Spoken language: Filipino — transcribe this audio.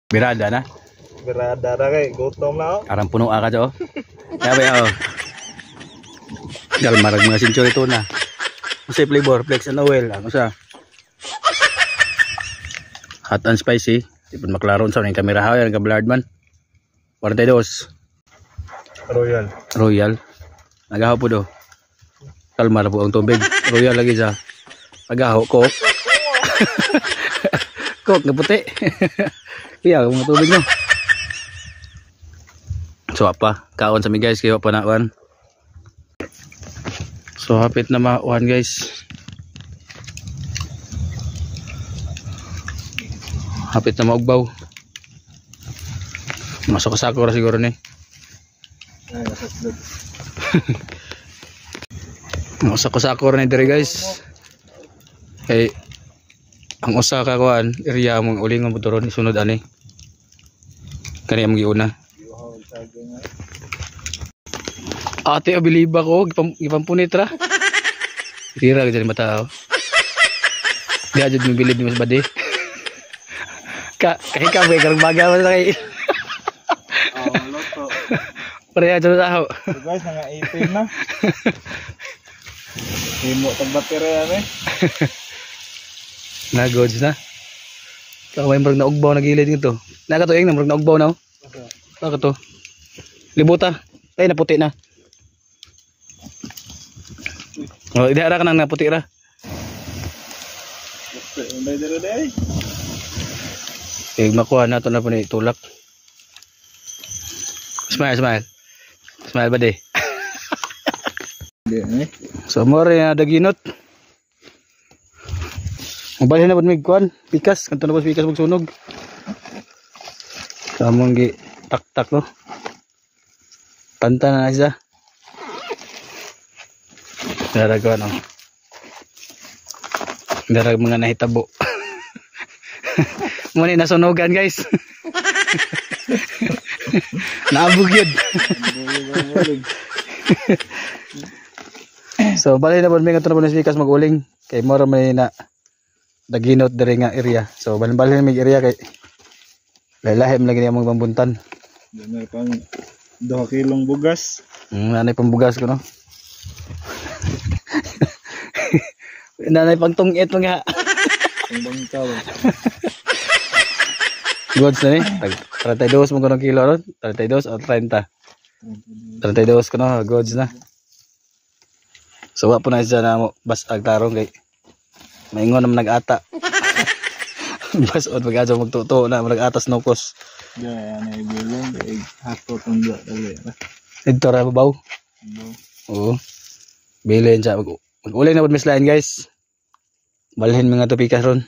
Birada na. Birada na kay gutom na ako. Arang puno ka dyan, oh. Kaya ba yan, oh. Galmarag mga century ito na. Kasi flavor, flex and oil. Ano siya? Hot and spicy. Di pa maklaron sa yung kamera ha. Yan, ka-blurred man. 42. Royal. Nagaho po do. Kalmar po ang tubig. Royal lagi sa. Nagaho, Coke. Coke na puti. Kaya mga tubig no. So apa, kaon sa mi guys, kaya pa nakuan. So hapit na makuan guys. Hapit na maugbaw. Masuk sa sakura siguro ni. Masuk sa sakura ni dire guys. Kay ang usa ka kuan area mong ulingon buturon isunod ani. Kani ang giuna. Ate abiliba ko gipampunit ra. Tira ka dyan mata. Di aja mabilib ni mas bade. Kahit ka may karang baga mo na kay. Loto. Pareha dyan sa ako. So guys, nanga-18 na. Himo tag baterya ni. Nagods na. Kamay murag naugbaw na gilid nito. Nakatuing na murag naugbaw na. Naka to. Libuta. Ay naputi na. Oh, ida ra ka nang naputi ra. Unday dire day. Makuha na to na po ni tulak. Smile. Smile ba de? So mo rin na daginot. Mabalhin na po may kuhan. Pikas. Kanto na po pikas magsunog. Kamong gi tak-tak no. Panta na isa. Darag no. Darag mga nahitabo. Muna nasunugan guys. Naabog yun. So bali na po may kanto na po ng pikas mag-uling. Kay mora may na daginot dari nga area. So balhin may area kay lahim lagi niya mga pambuntan. Dami pang 2 kilong bugas. Nanay pambugas ko no. Nanay pang tungit mga. Ang bangkaw. Goods na ni. 32 mo ko ng kilo ron. 32 o 30. 32 ko no. Goods na. So wa po na siya na mo bas agtarong kay maingon naman nag-ata. Bas od mag-adto magtuto na mag-atas nukos. Ya ana ibulong kay hato tungga dali. Ito ra babaw. Oo. Bilhin siya mag-ulay na pod mislain guys. Balhin mga topikas ron.